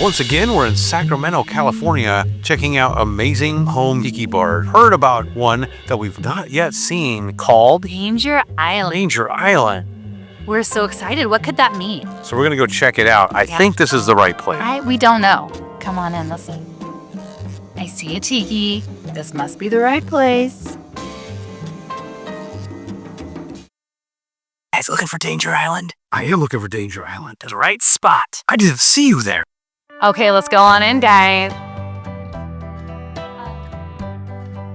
Once again, we're in Sacramento, California, checking out amazing home tiki bar. Heard about one that we've not yet seen called Danger Island. Danger Island. We're so excited. What could that mean? So we're gonna go check it out. I think this is the right place. We don't know. Come on in, listen. I see a tiki. This must be the right place. Guys, looking for Danger Island? I am looking for Danger Island. The right spot. I didn't see you there. Okay, let's go on in, guys.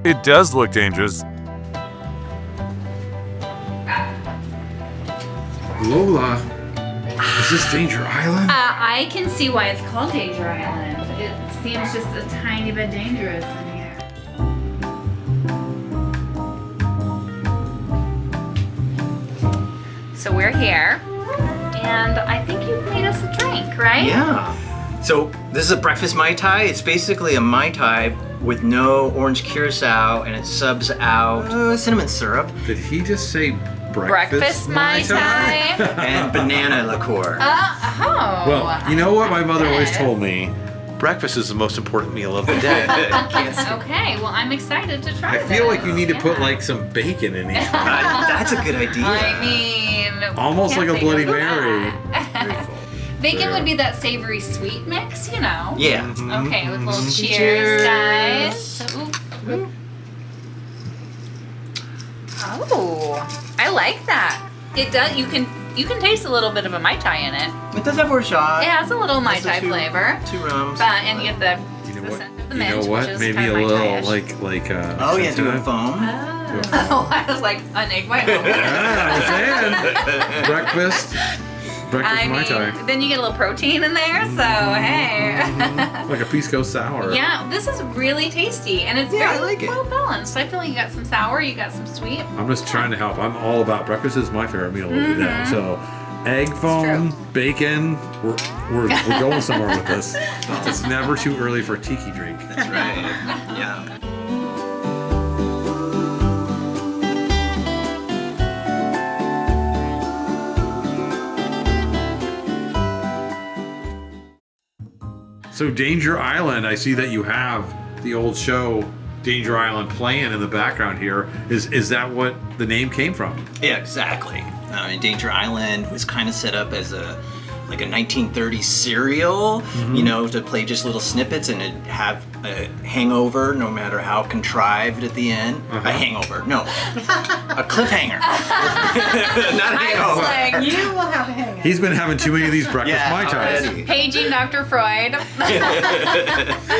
It does look dangerous. Lola, is this Danger Island? I can see why it's called Danger Island. It seems just a tiny bit dangerous in here. So we're here, and I think you've made us a drink, right? Yeah. So this is a breakfast Mai Tai. It's basically a Mai Tai with no orange curacao, and it subs out cinnamon syrup. Did he just say Breakfast Mai Tai? And banana liqueur. Well, you know what my mother always told me? Breakfast is the most important meal of the day. Okay, well, I'm excited to try I feel like you need to put like some bacon in each one. That's a good idea. I mean, Almost like a Bloody Mary. Bacon would be that savory sweet mix, you know. Yeah. Okay, with a little cheers, guys. Ooh. Oh, I like that. It does. You can taste a little bit of a Mai Tai in it. It does have a shot. It has a little Mai Tai flavor. 2 rums. And you get the scent of the mint, which is Maybe kind a of little Mai like Oh yeah, doing foam. Oh, I was like an egg white. Yeah, breakfast Mai Tai. Then you get a little protein in there, so hey. Like a pisco sour. Yeah, this is really tasty, and it's very well balanced. I feel like you got some sour, you got some sweet. I'm just trying to help. I'm all about breakfast. Is my favorite meal of the day. So, egg foam, bacon. We're going somewhere with this. It's never too early for a tiki drink. That's right. Yeah. So Danger Island, I see that you have the old show Danger Island playing in the background here. Is that what the name came from? Yeah, exactly. Danger Island was kind of set up as a 1930s serial, you know, to play just little snippets and it'd have a hangover no matter how contrived at the end. A hangover, no. A cliffhanger. Not a hangover. Like, you will have a hangover. He's been having too many of these breakfast Mai Tais. paging Dr. Freud.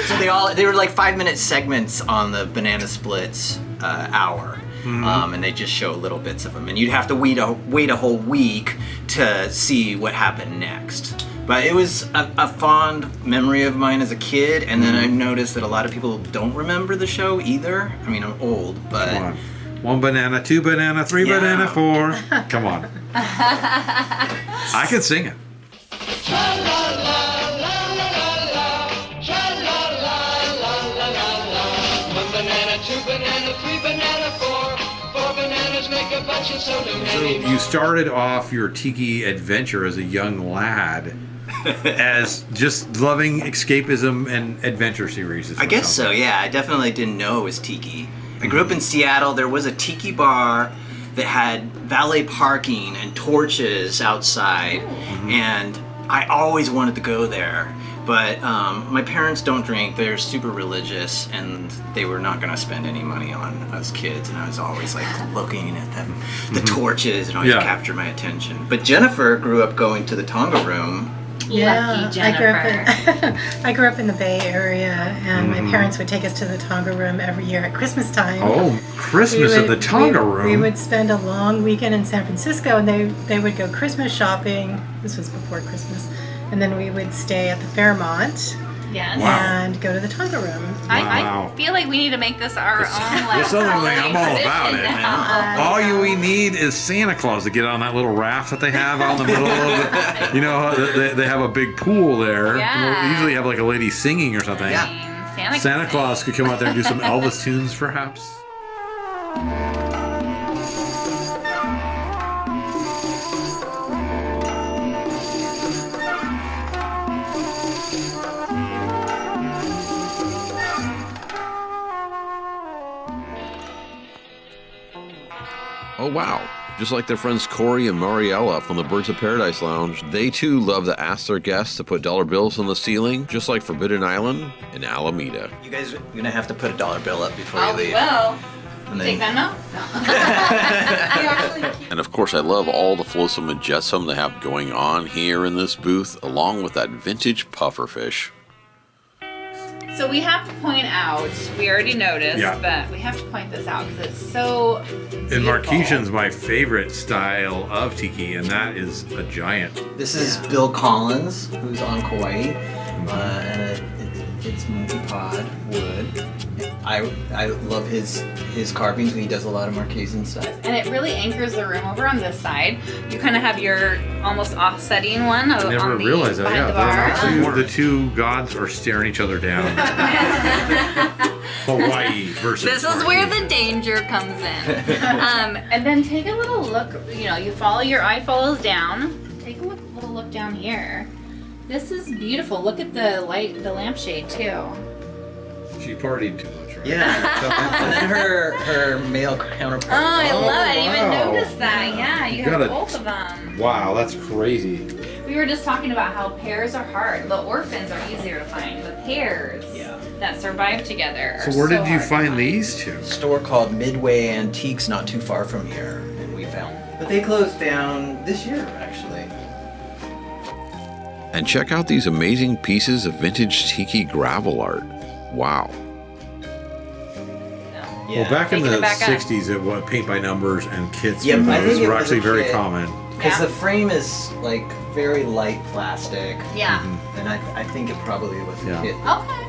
So they were like 5-minute segments on the Banana Splits hour. And they just show little bits of them, and you'd have to wait a whole week to see what happened next. But it was a fond memory of mine as a kid, and then I noticed that a lot of people don't remember the show either. I mean, I'm old, but Come on. 1 banana, 2 banana, 3 banana, 4. Come on. I can sing it. So you started off your tiki adventure as a young lad as just loving escapism and adventure series. I guess so, yeah. I definitely didn't know it was tiki. I grew up in Seattle. There was a tiki bar that had valet parking and torches outside, and I always wanted to go there. But my parents don't drink. They're super religious, and they were not going to spend any money on us kids. And I was always like looking at them, the torches, and always captured my attention. But Jennifer grew up going to the Tonga Room. Yeah, Lucky Jennifer. I grew up in the Bay Area, and my parents would take us to the Tonga Room every year at Christmas time. Oh, Christmas at the Tonga Room. We would spend a long weekend in San Francisco, and they would go Christmas shopping. This was before Christmas. And then we would stay at the Fairmont Yes. and go to the Tonga Room. I feel like we need to make this our own. Like, This other thing, I'm all about it. now. All we need is Santa Claus to get on that little raft that they have out in the middle of it. You know, they have a big pool there. Yeah. They usually have like a lady singing or something. Yeah. Santa Claus could come out there and do some Elvis tunes, perhaps. Oh wow, just like their friends Corey and Mariella from the Birds of Paradise Lounge, they too love to ask their guests to put dollar bills on the ceiling, just like Forbidden Island in Alameda. You guys are gonna have to put a dollar bill up before you Oh, we leave. will. And Take then, that note. And of course, I love all the flotsam and jetsam they have going on here in this booth, along with that vintage pufferfish. So we have to point out, we already noticed, Yeah. but we have to point this out because it's so And beautiful. Marquesian's my favorite style of tiki, and that is a giant. this is Bill Collins, who's on Kauai, and it's multi-pod wood. I love his carvings. He does a lot of Marquesian stuff. And it really anchors the room over on this side. You kind of have your almost offsetting one I never on the realized that. behind Yeah, the bar. they're not the two gods are staring each other down. Hawaii versus. This is where Marquesian. the danger comes in. And then take a little look. You follow your eye follows down. Take a little look down here. This is beautiful. Look at the light, the lampshade too. She partied too much, right? Yeah. And then her male counterpart. Oh, I love it. I didn't even wow. notice that. Yeah, you have gotta- both of them. Wow, that's crazy. We were just talking about how pairs are hard. The orphans are easier to find. The pairs that survive together are So where did you hard to find these two? A store called Midway Antiques, not too far from here, and we found. But they closed down this year, actually. And check out these amazing pieces of vintage tiki gravel art. Wow. Yeah. Well, back in Taking the it back up. 60s, it was paint by numbers and kits Yeah, from I those think it were was actually a very kit. common. Because Yeah. the frame is like very light plastic, Yeah. and I think it probably was a Yeah. kit. Okay.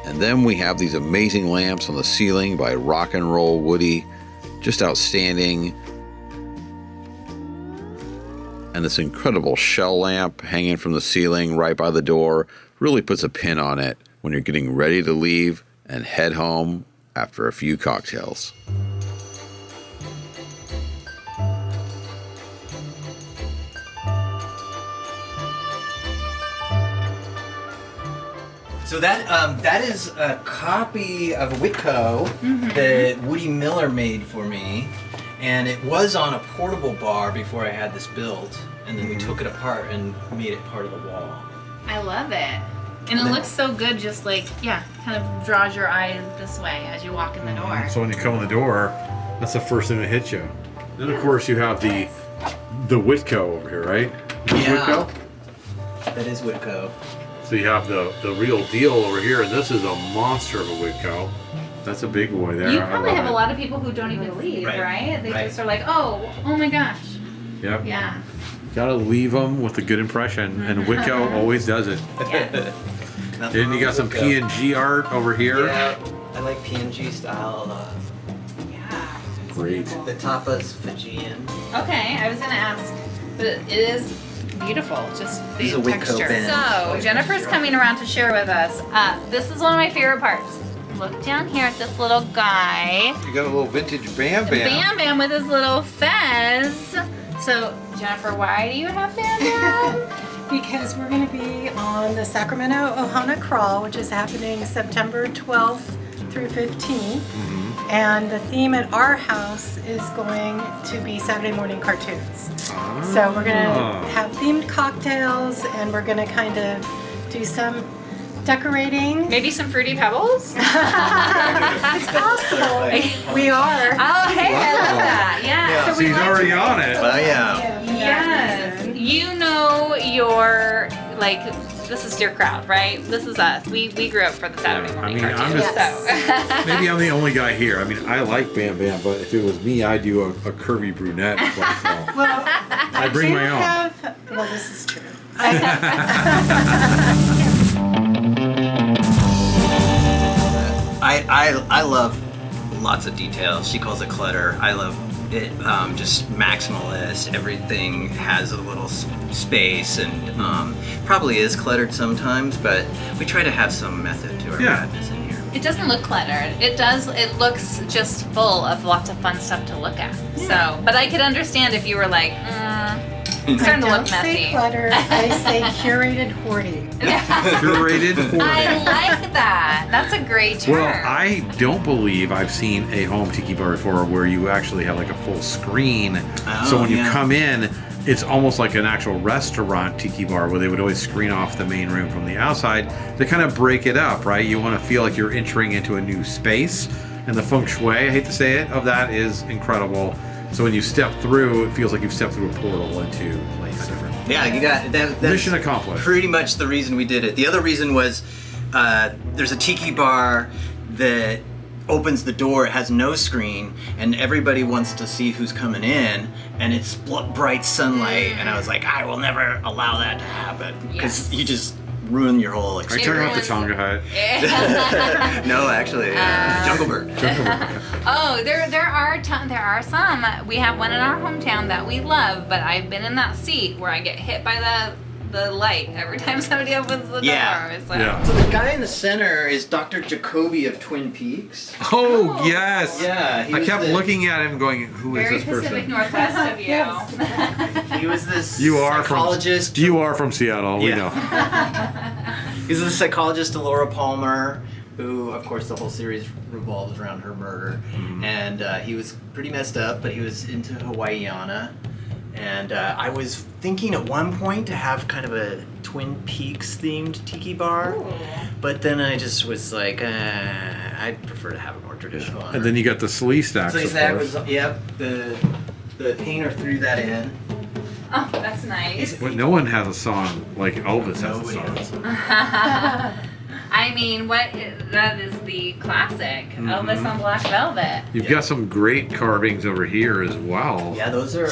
And then we have these amazing lamps on the ceiling by Rock and Roll Woody. Just outstanding. And this incredible shell lamp hanging from the ceiling right by the door really puts a pin on it when you're getting ready to leave and head home after a few cocktails. So that is a copy of Whitco that Woody Miller made for me, and it was on a portable bar before I had this built, and then we took it apart and made it part of the wall. I love it. And it looks so good, just like, kind of draws your eye this way as you walk in the door. So when you come in the door, that's the first thing that hits you. Then of course you have the Whitco over here, right? Yeah. Whitco? That is Whitco. So you have the real deal over here, and this is a monster of a Whitco. That's a big boy there. You I probably love have it. a lot of people who don't even leave, Right. right? They Right. just are like, oh my gosh. Yep. Yeah. Gotta leave them with a good impression, and Whitco always does it. Yes. Nothing Then you wrong got with some Whitco. PNG art over here. Yeah, I like PNG style. Yeah. Great. The tapas Fijian. Okay, I was gonna ask, but it is beautiful, just the This is a Whitco texture. band. So Jennifer's coming around to share with us. This is one of my favorite parts. Look down here at this little guy, You got a little vintage Bam Bam. Bam Bam with his little fez. So Jennifer, why do you have Bam Bam? Because we're going to be on the Sacramento Ohana Crawl, which is happening September 12th through 15th. And the theme at our house is going to be Saturday morning cartoons. So we're going to have themed cocktails, and we're going to kind of do some decorating. Maybe some Fruity Pebbles? It's possible. We are. Oh, hey, I love that. Yeah. So he's already on it. Oh yeah. Yes. You know your, like, this is your crowd, right? This is us. We grew up for the Saturday Yeah, I morning mean, I'm cartoons, just- so. Maybe I'm the only guy here. I mean, I like Bam Bam, but if it was me, I'd do a curvy brunette. Myself. Well, I bring my own. Well, this is true. I love lots of details. She calls it clutter. I love it. Just maximalist. Everything has a little space, and probably is cluttered sometimes, but we try to have some method to our Yeah. madness in here. It doesn't look cluttered. It looks just full of lots of fun stuff to look at. So, but I could understand if you were like, It's starting to I look don't say messy. clutter, I say curated hoarding. Curated hoarding. I like that. That's a great term. Well, I don't believe I've seen a home tiki bar before where you actually have like a full screen. So when you come in, it's almost like an actual restaurant tiki bar where they would always screen off the main room from the outside to kind of break it up, right? You want to feel like you're entering into a new space. And the feng shui, I hate to say it, of that is incredible. So when you step through, it feels like you've stepped through a portal into a place different. Yeah, you got that. That's Mission accomplished. Pretty much the reason we did it. The other reason was there's a tiki bar that opens the door. It has no screen, and everybody wants to see who's coming in, and it's bright sunlight. And I was like, I will never allow that to happen because you just ruin your whole Are you experience. talking about the Tonga hut? No, actually, Jungle Bird. Oh, there are some. We have one in our hometown that we love, but I've been in that seat where I get hit by the light every time somebody opens the door. Yeah. So. Yeah. So the guy in the center is Dr. Jacoby of Twin Peaks. Oh, yes. Yeah, he I was kept the- looking at him going, who is Very this Pacific person? Northwest of you. He was this You are psychologist. from Seattle, we Yeah. know. He's the psychologist Laura Palmer, who, of course, the whole series revolves around her murder. And he was pretty messed up, but he was into Hawaiiana. And I was thinking at one point to have kind of a Twin Peaks themed tiki bar, but then I just was like, I'd prefer to have a more traditional one. And then you got the slee stacks, so of that course. was, yep, the painter threw that in. Oh, that's nice. But no one has a song like Elvis has Nobody a has. song. I mean, that is the classic Elvis on Black Velvet. You've got some great carvings over here as well. Yeah, those are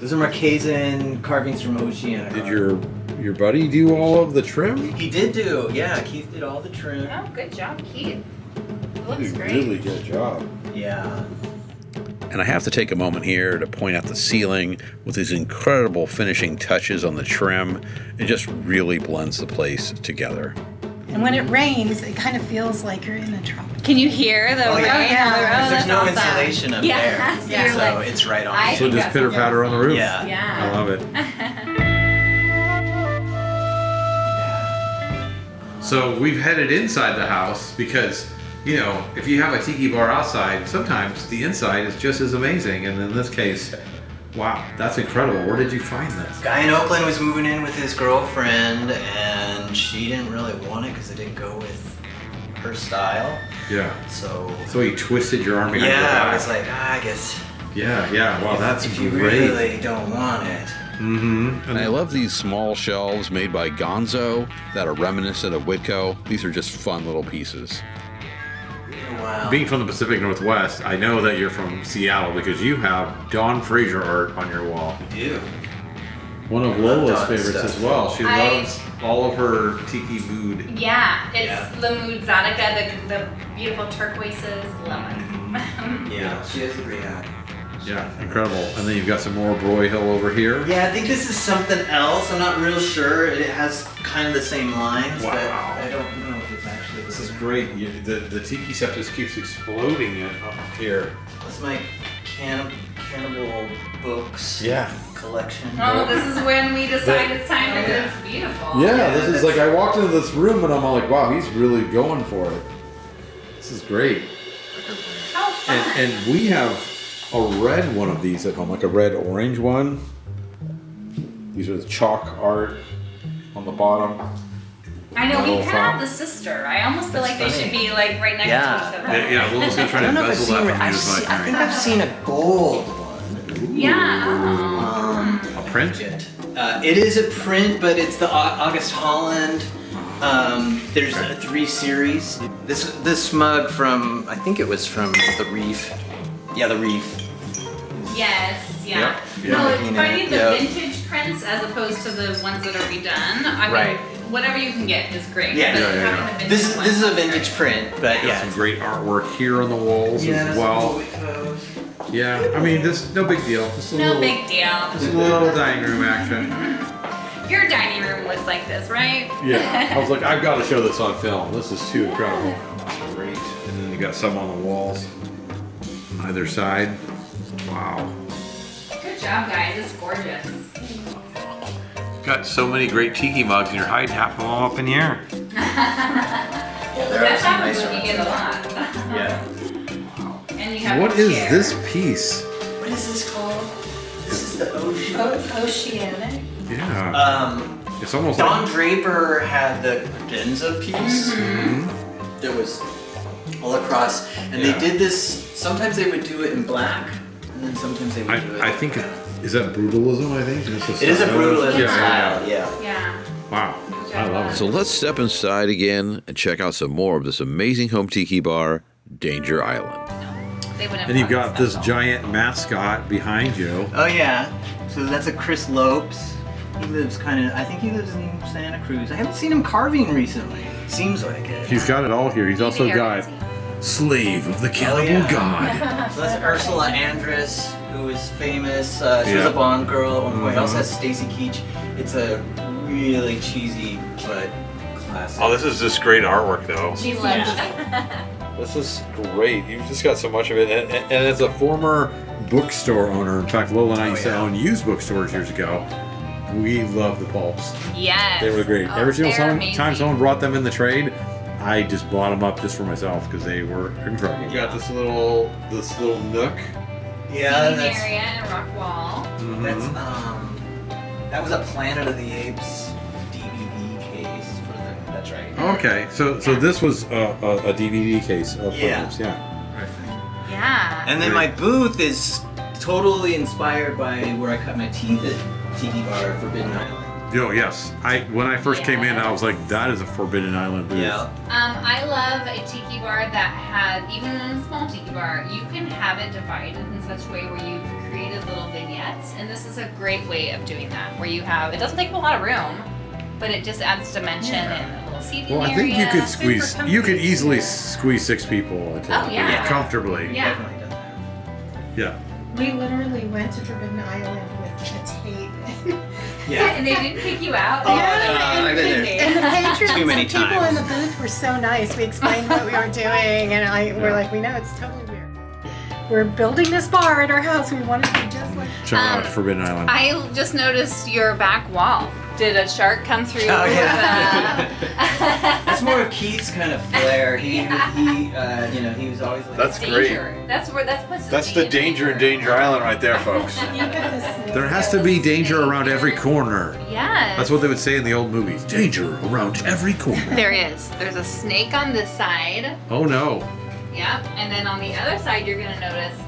Marquesan carvings from Oceania. Did your buddy do all of the trim? He did do, yeah. Keith did all the trim. Oh, good job, Keith. It looks great. Really good job. Yeah. And I have to take a moment here to point out the ceiling with these incredible finishing touches on the trim. It just really blends the place together. And when it rains, it kind of feels like you're in a tropic. Can you hear the rain? yeah. Oh, There's that's no awesome. insulation up Yeah, there. so you're So like- it's right on. I So think just that's pitter patter on the roof. Yeah. Yeah. I love it. So we've headed inside the house because, you know, if you have a tiki bar outside, sometimes the inside is just as amazing. And in this case, wow, that's incredible. Where did you find this? Guy in Oakland was moving in with his girlfriend, and she didn't really want it because it didn't go with her style. Yeah. So So he twisted your arm behind your yeah, I back. was like, I guess Yeah. Wow, that's if you great. really don't want it. Mm-hmm. And I love these small shelves made by Gonzo that are reminiscent of Whitco. These are just fun little pieces. Wow. Being from the Pacific Northwest, I know that you're from Seattle because you have Dawn Fraser art on your wall. do. One of love Lola's Dawn's favorites stuff. as well. She I- loves all of her tiki mood. Yeah, it's Yeah. the mood Zadaka, the beautiful turquoises. Love it. Yeah, she has a great eye. Yeah, incredible. And then you've got some more Broyhill over here. Yeah, I think this is something else. I'm not real sure. It has kind of the same lines, but Wow. I don't know if it's actually. This is great. The tiki stuff just keeps exploding it up here. That's my cannibal books Yeah. collection. Oh, this is when we decide it's time to do this beautiful. Yeah, this is like I walked into this room and I'm all like, wow, he's really going for it. This is great. How fun. And we have a red one of these at home, like a red orange one. These are the chalk art on the bottom. I know, we Little kind of top. have the sister. I almost feel like they funny. should be like right next Yeah. to each other. Yeah, Lola's gonna try I to don't know if I've embezzle seen that it. from you as I much. think I've seen a gold one. Yeah. A print? It is a print, but it's the August Holland. There's 3 series. This mug from, I think it was from the Reef. Yeah, the Reef. Yes, yeah. Yep, yeah. No, Looking at finding it, the yep. vintage prints as opposed to the ones that are redone. I mean, Right. whatever you can get is great. Yeah. but Yeah, yeah, having yeah. the vintage This ones is a is vintage great. print, but Got yeah. some great artwork here on the walls as well. Yeah, I mean, this no big deal. Just a No little, big deal. Just a little dining room action. Your dining room looks like this, right? Yeah, I was like, I've got to show this on film. This is too incredible. Great. And then you got some on the walls, on either side. Wow. Good job, guys. It's gorgeous. Got so many great tiki mugs and you're hiding half of them all up in the air. There are some nicer You ones. get a lot. Yeah. And you have What a is chair. this piece? What is this called? This is the ocean. Oceanic. Yeah. It's almost Don like Draper had the credenza piece that was all across, and Yeah. they did this. Sometimes they would do it in black, and then sometimes they would do it. I think is that brutalism? I think it is a brutalism Yeah. style. Yeah. Yeah. Wow, I love it. So let's step inside again and check out some more of this amazing home tiki bar, Danger Island. They wouldn't And you've have got this stuff. giant mascot behind you. Oh yeah. So that's a Chris Lopes. He lives I think he lives in Santa Cruz. I haven't seen him carving recently. Seems like it. He's got it all here. He's also Very got easy. Slave of the Cannibal yeah. God. So that's Ursula Andress, who is famous. She was Yeah. a Bond girl at one point. Also has Stacy Keach. It's a really cheesy but classic. Oh, this is just great artwork, though. She loves This is great. You've just got so much of it. And as a former bookstore owner, in fact, Lola and I used to own used bookstores years ago. We love the pulps. Yes. They were great. Oh, Every single they're time amazing. someone brought them in the trade, I just bought them up just for myself because they were incredible. You got this little nook. Yeah, Seating that's area and a rock wall. that's that was a Planet of the Apes DVD case for them. That's right. Okay, so this was a DVD case of Yeah. photos. Yeah. Yeah. And then my booth is totally inspired by where I cut my teeth at Tiki Bar, Forbidden Island. Oh yes. When I first came in, I was like, that is a Forbidden Island booth. I love a tiki bar that has, even in a small tiki bar, you can have it divided in such a way where you've created little vignettes, and this is a great way of doing that, where you have, it doesn't take up a lot of room, but it just adds dimension and a little seating Well, I area. think you could squeeze. Super You could comfy. easily squeeze 6 people into Oh, it yeah. comfortably. Yeah. Definitely done that. Yeah. We literally went to Forbidden Island with a tape. And they didn't kick you out? Oh, no, I've been there. And the patrons, Too many the people times. in the booth were so nice. We explained what we were doing, and we're like, we know it's totally weird. We're building this bar at our house. We want it to be just like. Shout out to Forbidden Island. I just noticed your back wall. Did a shark come through? Oh, yeah. That's more of Keith's kind of flair. He was always like. That's Danger. That's supposed to That's be the in danger in Danger Island right there, folks. There has to be danger around every corner. Yes. That's what they would say in the old movies. Danger around every corner. There is. There's a snake on this side. Oh no. Yep. And then on the other side, you're gonna notice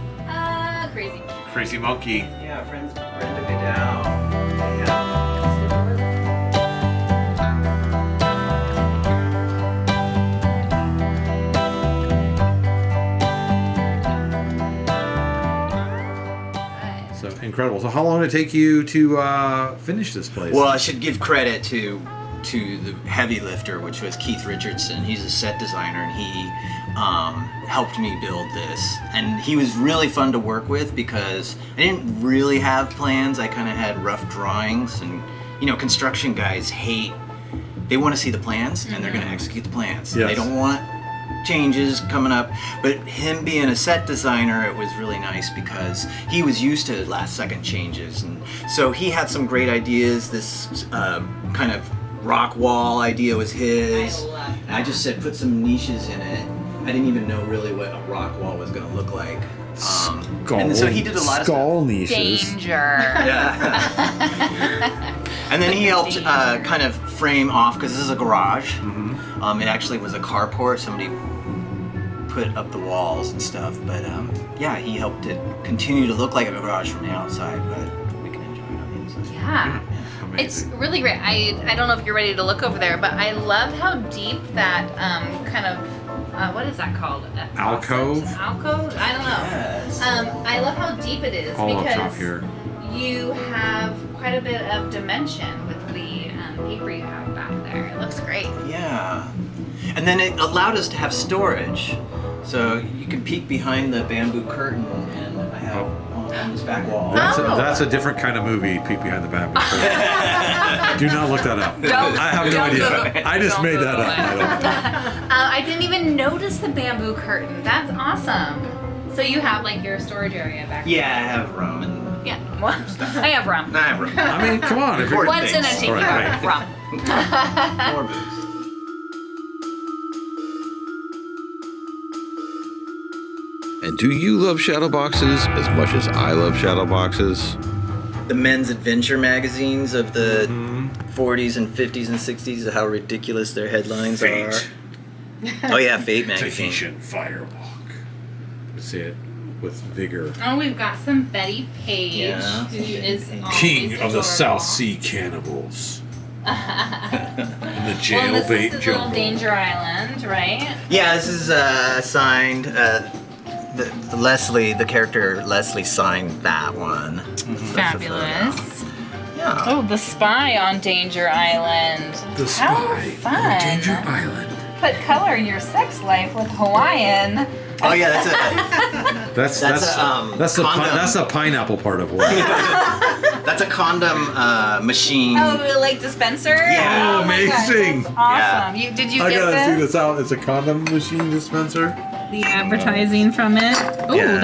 crazy. Crazy monkey. Yeah, friends Brenda Goodell. Yeah. So incredible. So how long did it take you to finish this place? Well, I should give credit to the heavy lifter, which was Keith Richardson. He's a set designer, and he helped me build this. And he was really fun to work with because I didn't really have plans. I kind of had rough drawings, and construction guys they want to see the plans, and they're going to execute the plans. Yes. They don't want changes coming up, but him being a set designer, it was really nice because he was used to last second changes, and so he had some great ideas. This kind of rock wall idea was his. I love And I just said put some niches in it. I didn't even know really what a rock wall was going to look like. And so he did a lot of skull stuff. niches. Danger. Yeah. And then he helped kind of frame off, because this is a garage. It actually was a carport. Somebody put up the walls and stuff. But yeah, he helped it continue to look like a garage from the outside, but we can enjoy it on the inside. Yeah. It's really great. I don't know if you're ready to look over there, but I love how deep that kind of what is that called? Alcove? Alcove? I don't know. Yes. I love how deep it is All up because top here. you have quite a bit of dimension with the paper you have back there. It looks great. Yeah. And then it allowed us to have storage. So you can peek behind the bamboo curtain, and I have on this back wall. That's a different kind of movie, Peek Behind the Bamboo Curtain. Do not look that up. I have no don't idea. Google. I just Don't made that Google up. it. I don't know. I didn't even notice the bamboo curtain. That's awesome. So you have like your storage area back Yeah, I have room, and Yeah. Well, I have rum. I have rum. I mean, come on. If you're, Important What's in a things. tiki All right, bar? right. Rum. More booze. And do you love shadow boxes as much as I love shadow boxes? The men's adventure magazines of the 40s and 50s and 60s, how ridiculous their headlines Fate. are. Oh yeah, Fate magazine. Tahitian Firewalk. Let's see it with vigor. Oh, we've got some Betty Page, Yeah, who some Betty is Page. always King of the adorable. South Sea Cannibals. In the Well, jailbait this is the Little jungle. Danger Island, right? Yeah, this is signed. The Leslie, the character Leslie, signed that one. Fabulous. Yeah. Oh, the spy on Danger Island. The How Spy fun. on Danger Island. Put color in your sex life with Hawaiian. Oh yeah, that's That's the pineapple part of Hawaii. that's a condom machine. Oh, like dispenser? Yeah. Oh my gosh, Amazing. that's awesome. Did you I get gotta see this? this out. It's a condom machine dispenser. The advertising from it. Oh, Yeah.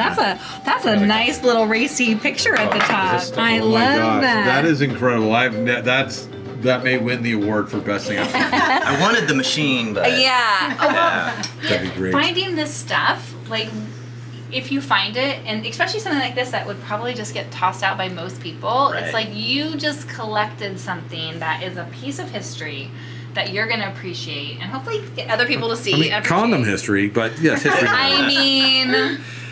that's a nice little racy picture at the top. I Oh my love gosh, that. that is incredible. That may win the award for best thing. I wanted the machine, but Yeah. Oh, well, That'd be great. finding this stuff, like, if you find it, and especially something like this that would probably just get tossed out by most people, Right. it's like you just collected something that is a piece of history that you're going to appreciate and hopefully get other people to see. I mean, and condom appreciate. history, but yes, history. I mean,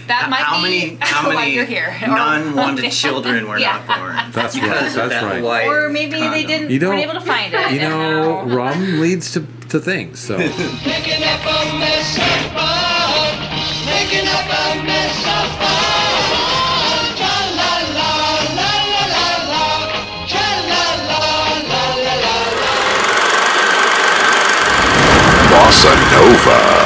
that might how be many why you're here. non-wanted children were Yeah. not born? That's right. Because of That's that right. white Or maybe they condom. didn't You know- weren't able to find it. You know, rum leads to things. So Making up a mess of fun. Making up a mess of fun. Cha-la-la, la-la-la-la. Cha-la-la, la-la-la-la. Bossa Nova.